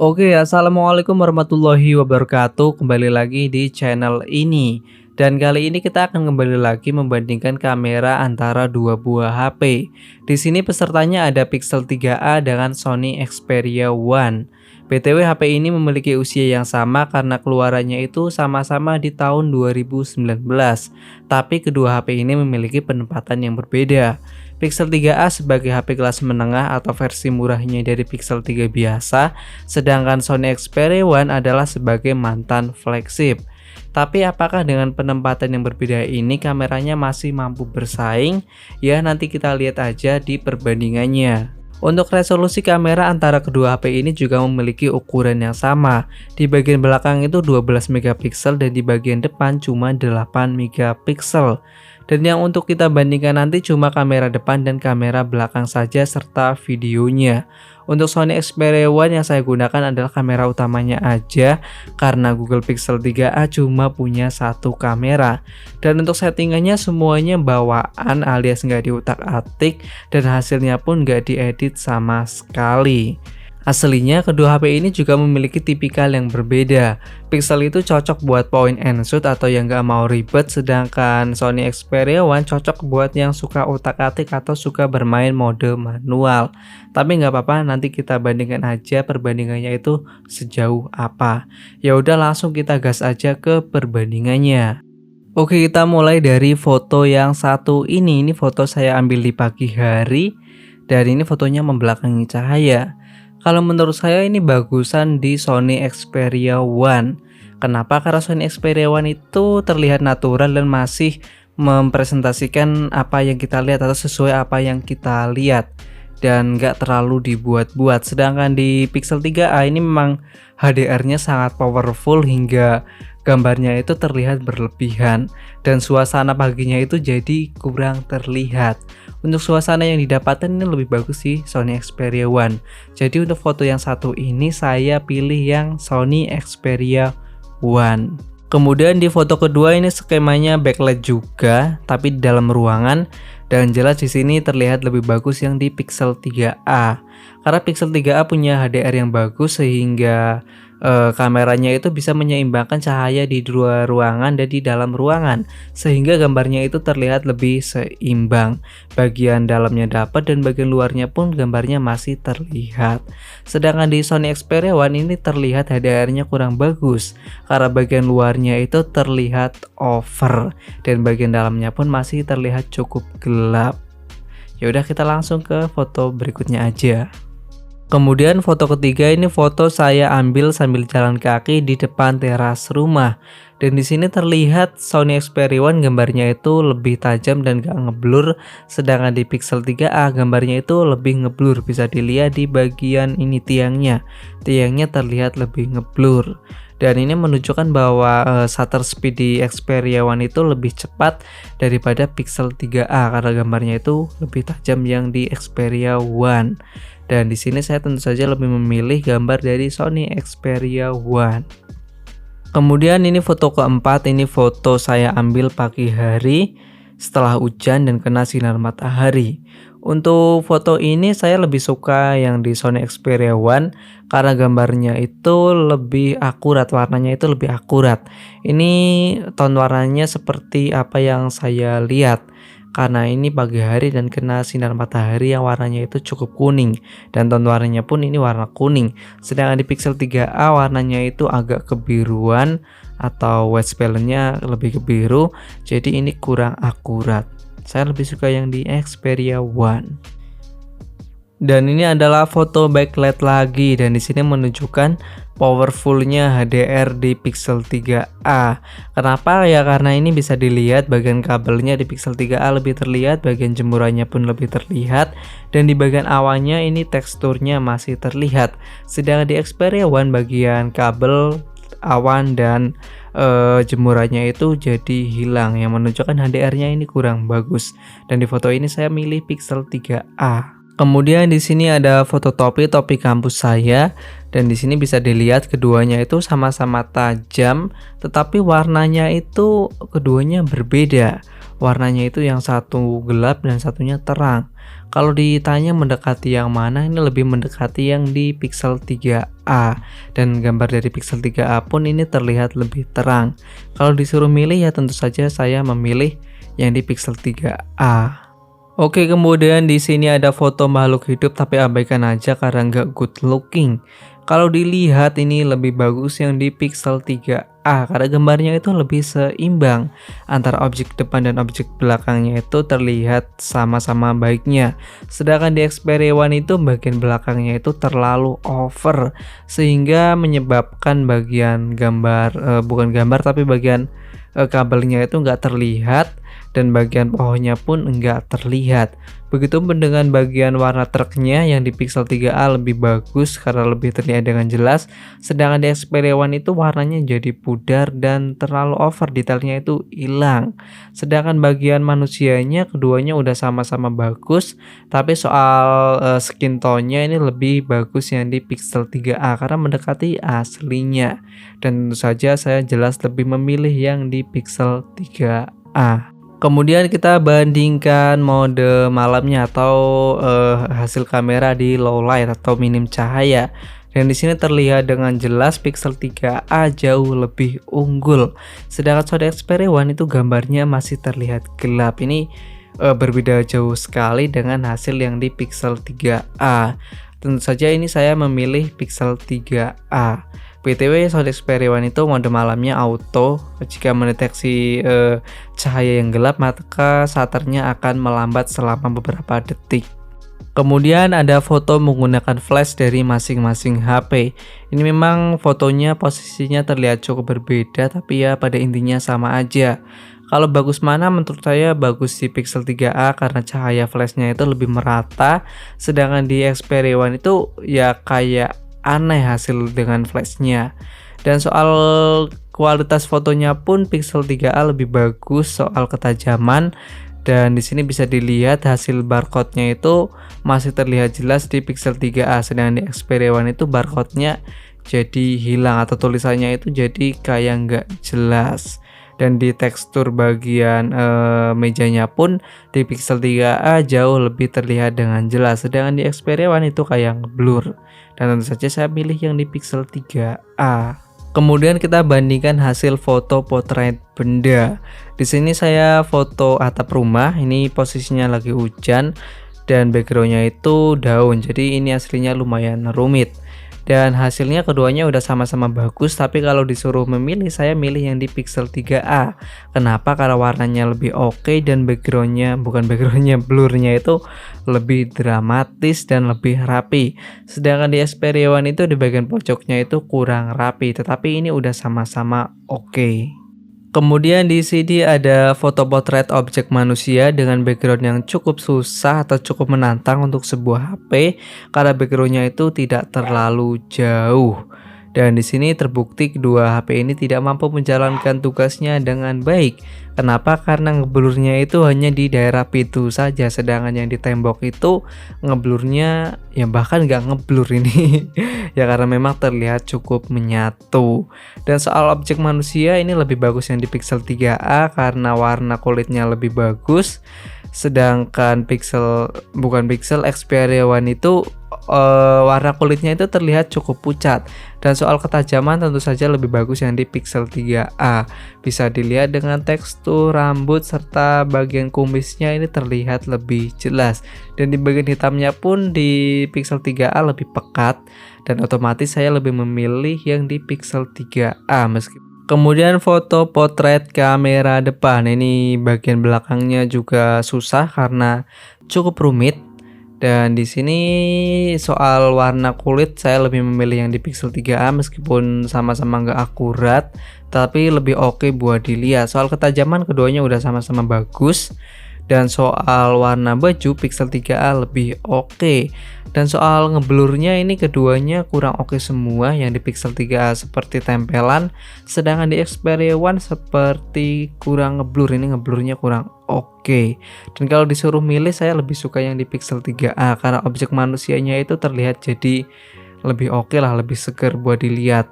Oke, assalamualaikum warahmatullahi wabarakatuh. Kembali lagi di channel ini, dan kali ini kita akan kembali lagi membandingkan kamera antara dua buah HP. Di sini pesertanya ada Pixel 3a dengan Sony Xperia One. BTW HP ini memiliki usia yang sama karena keluarannya itu sama-sama di tahun 2019. Tapi kedua HP ini memiliki penempatan yang berbeda. Pixel 3a sebagai HP kelas menengah atau versi murahnya dari Pixel 3 biasa, sedangkan Sony Xperia One adalah sebagai mantan flagship. Tapi apakah dengan penempatan yang berbeda ini kameranya masih mampu bersaing? Ya, nanti kita lihat aja di perbandingannya. Untuk resolusi kamera antara kedua HP ini juga memiliki ukuran yang sama. Di bagian belakang itu 12 megapiksel dan di bagian depan cuma 8 megapiksel. Dan yang untuk kita bandingkan nanti cuma kamera depan dan kamera belakang saja serta videonya. Untuk Sony Xperia One yang saya gunakan adalah kamera utamanya aja karena Google Pixel 3a cuma punya satu kamera. Dan untuk settingannya semuanya bawaan alias nggak diutak-atik dan hasilnya pun nggak diedit sama sekali. Aslinya kedua HP ini juga memiliki tipikal yang berbeda. Pixel itu cocok buat point and shoot atau yang gak mau ribet, sedangkan Sony Xperia One cocok buat yang suka utak-atik atau suka bermain mode manual. Tapi nggak apa-apa, nanti kita bandingkan aja perbandingannya itu sejauh apa. Ya udah, langsung kita gas aja ke perbandingannya. Oke, kita mulai dari foto yang satu ini. Ini foto saya ambil di pagi hari dan ini fotonya membelakangi cahaya. Kalau menurut saya ini bagusan di Sony Xperia One. Kenapa? Karena Sony Xperia One itu terlihat natural dan masih mempresentasikan apa yang kita lihat atau sesuai apa yang kita lihat dan nggak terlalu dibuat-buat. Sedangkan di Pixel 3a ini memang HDR-nya sangat powerful hingga gambarnya itu terlihat berlebihan dan suasana paginya itu jadi kurang terlihat. Untuk suasana yang didapatkan ini lebih bagus sih Sony Xperia One. Jadi untuk foto yang satu ini saya pilih yang Sony Xperia One. Kemudian di foto kedua ini skemanya backlight juga, tapi di dalam ruangan, dan jelas di sini terlihat lebih bagus yang di Pixel 3a. Karena Pixel 3a punya HDR yang bagus sehingga kameranya itu bisa menyeimbangkan cahaya di dua ruangan dan di dalam ruangan sehingga gambarnya itu terlihat lebih seimbang. Bagian dalamnya dapat dan bagian luarnya pun gambarnya masih terlihat. Sedangkan di Sony Xperia One ini terlihat HDR-nya kurang bagus karena bagian luarnya itu terlihat over dan bagian dalamnya pun masih terlihat cukup gelap. Ya udah, kita langsung ke foto berikutnya aja. Kemudian foto ketiga ini foto saya ambil sambil jalan kaki di depan teras rumah. Dan di sini terlihat Sony Xperia One gambarnya itu lebih tajam dan gak ngeblur, sedangkan di Pixel 3a gambarnya itu lebih ngeblur. Bisa dilihat di bagian ini tiangnya terlihat lebih ngeblur. Dan ini menunjukkan bahwa shutter speed di Xperia One itu lebih cepat daripada Pixel 3a karena gambarnya itu lebih tajam yang di Xperia One. Dan di sini saya tentu saja lebih memilih gambar dari Sony Xperia One. Kemudian ini foto keempat, ini foto saya ambil pagi hari setelah hujan dan kena sinar matahari. Untuk foto ini saya lebih suka yang di Sony Xperia One karena gambarnya itu lebih akurat, warnanya itu lebih akurat. Ini tone warnanya seperti apa yang saya lihat. Karena ini pagi hari dan kena sinar matahari yang warnanya itu cukup kuning dan tone warnanya pun ini warna kuning. Sedangkan di Pixel 3a warnanya itu agak kebiruan atau white balance-nya lebih kebiru, jadi ini kurang akurat. Saya lebih suka yang di Xperia One. Dan ini adalah foto backlight lagi dan di sini menunjukkan powerfulnya HDR di Pixel 3a. Kenapa? Ya karena ini bisa dilihat bagian kabelnya di Pixel 3a lebih terlihat, bagian jemurannya pun lebih terlihat, dan di bagian awannya ini teksturnya masih terlihat. Sedangkan di Xperia One bagian kabel, awan dan jemurannya itu jadi hilang yang menunjukkan HDR-nya ini kurang bagus. Dan di foto ini saya milih Pixel 3a. Kemudian di sini ada foto topi kampus saya dan di sini bisa dilihat keduanya itu sama-sama tajam, tetapi warnanya itu keduanya berbeda. Warnanya itu yang satu gelap dan satunya terang. Kalau ditanya mendekati yang mana, ini lebih mendekati yang di Pixel 3a, dan gambar dari Pixel 3a pun ini terlihat lebih terang. Kalau disuruh milih ya tentu saja saya memilih yang di Pixel 3a. Oke, kemudian di sini ada foto makhluk hidup tapi abaikan aja karena nggak good looking. Kalau dilihat ini lebih bagus yang di Pixel 3a karena gambarnya itu lebih seimbang antara objek depan dan objek belakangnya itu terlihat sama-sama baiknya. Sedangkan di Xperia One itu bagian belakangnya itu terlalu over sehingga menyebabkan bagian gambar bukan gambar tapi bagian kabelnya itu nggak terlihat dan bagian pohonnya pun enggak terlihat. Begitupun dengan bagian warna truknya yang di Pixel 3a lebih bagus karena lebih terlihat dengan jelas, sedangkan di Xperia One itu warnanya jadi pudar dan terlalu over, detailnya itu hilang. Sedangkan bagian manusianya keduanya udah sama-sama bagus, tapi soal skin tone-nya ini lebih bagus yang di Pixel 3a karena mendekati aslinya. Dan tentu saja saya jelas lebih memilih yang di Pixel 3a. Kemudian kita bandingkan mode malamnya atau hasil kamera di low light atau minim cahaya. Dan di sini terlihat dengan jelas Pixel 3a jauh lebih unggul. Sedangkan Sony Xperia One itu gambarnya masih terlihat gelap. Ini berbeda jauh sekali dengan hasil yang di Pixel 3a. Tentu saja ini saya memilih Pixel 3a. BTW Sony Xperia One itu mode malamnya auto. Jika mendeteksi cahaya yang gelap maka shutternya akan melambat selama beberapa detik. Kemudian ada foto menggunakan flash dari masing-masing HP. Ini memang fotonya posisinya terlihat cukup berbeda tapi ya pada intinya sama aja. Kalau bagus mana menurut saya bagus di Pixel 3a karena cahaya flashnya itu lebih merata. Sedangkan di Xperia One itu ya kayak aneh hasil dengan flashnya. Dan soal kualitas fotonya pun Pixel 3a lebih bagus soal ketajaman, dan di sini bisa dilihat hasil barcode-nya itu masih terlihat jelas di Pixel 3a, sedangkan di Xperia One itu barcode-nya jadi hilang atau tulisannya itu jadi kayak nggak jelas. Dan di tekstur bagian mejanya pun di Pixel 3a jauh lebih terlihat dengan jelas, sedangkan di Xperia One itu kayak blur. Dan tentu saja saya pilih yang di Pixel 3a. Kemudian kita bandingkan hasil foto potret benda. Di sini saya foto atap rumah, ini posisinya lagi hujan dan backgroundnya itu daun. Jadi ini aslinya lumayan rumit. Dan hasilnya keduanya udah sama-sama bagus, tapi kalau disuruh memilih saya milih yang di Pixel 3a. Kenapa? Karena warnanya lebih oke dan blurnya itu lebih dramatis dan lebih rapi. Sedangkan di Xperia One itu di bagian pojoknya itu kurang rapi, tetapi ini udah sama-sama oke. Kemudian di sini ada foto potret objek manusia dengan background yang cukup susah atau cukup menantang untuk sebuah HP karena backgroundnya itu tidak terlalu jauh. Dan di sini terbukti kedua HP ini tidak mampu menjalankan tugasnya dengan baik. Kenapa? Karena ngeblurnya itu hanya di daerah pintu saja, sedangkan yang di tembok itu ngeblurnya ya bahkan nggak ngeblur ini. Ya karena memang terlihat cukup menyatu. Dan soal objek manusia ini lebih bagus yang di Pixel 3a karena warna kulitnya lebih bagus. Sedangkan Xperia One itu warna kulitnya itu terlihat cukup pucat. Dan soal ketajaman tentu saja lebih bagus yang di Pixel 3a. Bisa dilihat dengan tekstur rambut serta bagian kumisnya ini terlihat lebih jelas. Dan di bagian hitamnya pun di Pixel 3a lebih pekat, dan otomatis saya lebih memilih yang di Pixel 3a Kemudian foto potret kamera depan, ini bagian belakangnya juga susah karena cukup rumit. Dan di sini soal warna kulit saya lebih memilih yang di Pixel 3a meskipun sama-sama nggak akurat, tapi lebih oke buat dilihat. Soal ketajaman keduanya udah sama-sama bagus. Dan soal warna baju Pixel 3a lebih oke. Dan soal ngeblurnya ini keduanya kurang oke semua. Yang di Pixel 3a seperti tempelan, sedangkan di Xperia One seperti kurang ngeblur. Ini ngeblurnya kurang oke. Dan kalau disuruh milih saya lebih suka yang di Pixel 3a karena objek manusianya itu terlihat jadi lebih oke lah, lebih segar buat dilihat.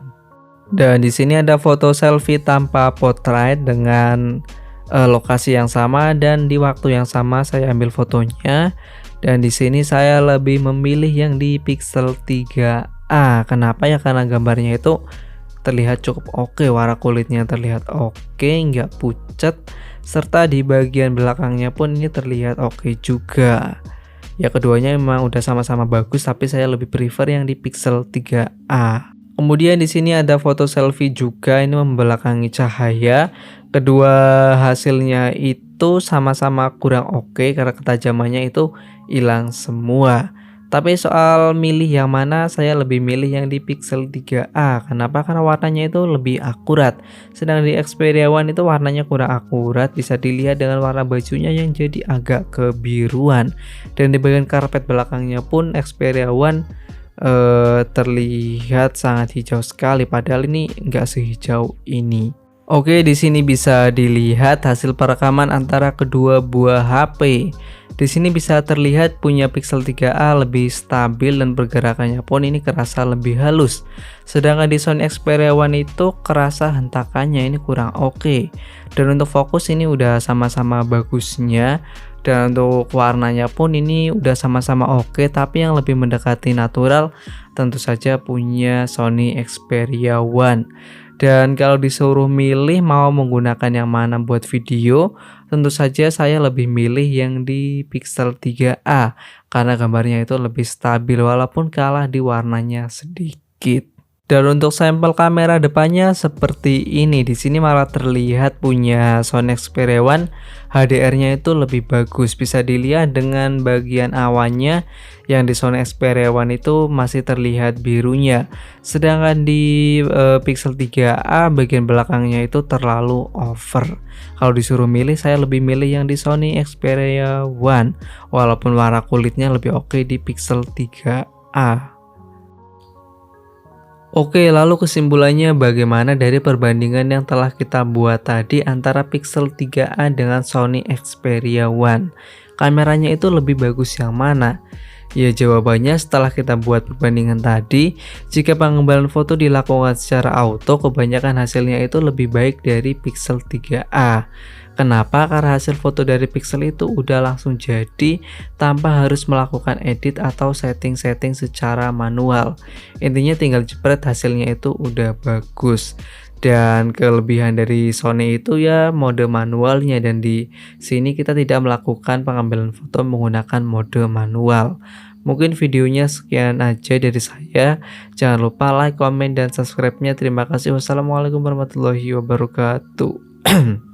Dan di sini ada foto selfie tanpa potret dengan lokasi yang sama dan di waktu yang sama saya ambil fotonya. Dan di sini saya lebih memilih yang di Pixel 3a. Kenapa ya? Karena gambarnya itu terlihat cukup oke, warna kulitnya terlihat oke, nggak pucat, serta di bagian belakangnya pun ini terlihat oke juga. Ya keduanya memang udah sama-sama bagus, tapi saya lebih prefer yang di Pixel 3a. Kemudian di sini ada foto selfie juga, ini membelakangi cahaya. Kedua hasilnya itu sama-sama kurang oke karena ketajamannya itu hilang semua. Tapi soal milih yang mana, saya lebih milih yang di Pixel 3a. Kenapa? Karena warnanya itu lebih akurat. Sedang di Xperia One itu warnanya kurang akurat, bisa dilihat dengan warna bajunya yang jadi agak kebiruan. Dan di bagian karpet belakangnya pun Xperia One terlihat sangat hijau sekali, padahal ini nggak sehijau ini. Oke, di sini bisa dilihat hasil perekaman antara kedua buah HP. Di sini bisa terlihat punya Pixel 3a lebih stabil dan pergerakannya pun ini kerasa lebih halus. Sedangkan di Sony Xperia One itu kerasa hentakannya ini kurang oke. Dan untuk fokus ini udah sama-sama bagusnya. Dan untuk warnanya pun ini udah sama-sama oke, tapi yang lebih mendekati natural tentu saja punya Sony Xperia One. Dan kalau disuruh milih mau menggunakan yang mana buat video, tentu saja saya lebih milih yang di Pixel 3a karena gambarnya itu lebih stabil walaupun kalah di warnanya sedikit. Dan untuk sampel kamera depannya seperti ini. Di sini malah terlihat punya Sony Xperia One HDR-nya itu lebih bagus. Bisa dilihat dengan bagian awannya yang di Sony Xperia One itu masih terlihat birunya. Sedangkan di Pixel 3a bagian belakangnya itu terlalu over. Kalau disuruh milih, saya lebih milih yang di Sony Xperia One walaupun warna kulitnya lebih oke di Pixel 3a. Oke, lalu kesimpulannya bagaimana dari perbandingan yang telah kita buat tadi antara Pixel 3a dengan Sony Xperia One? Kameranya itu lebih bagus yang mana? Ya jawabannya setelah kita buat perbandingan tadi, jika pengembalan foto dilakukan secara auto, kebanyakan hasilnya itu lebih baik dari Pixel 3a. Kenapa? Karena hasil foto dari Pixel itu udah langsung jadi tanpa harus melakukan edit atau setting-setting secara manual. Intinya tinggal jepret hasilnya itu udah bagus. Dan kelebihan dari Sony itu ya mode manualnya, dan di sini kita tidak melakukan pengambilan foto menggunakan mode manual. Mungkin videonya sekian aja dari saya. Jangan lupa like, komen, dan subscribe-nya. Terima kasih. Wassalamualaikum warahmatullahi wabarakatuh.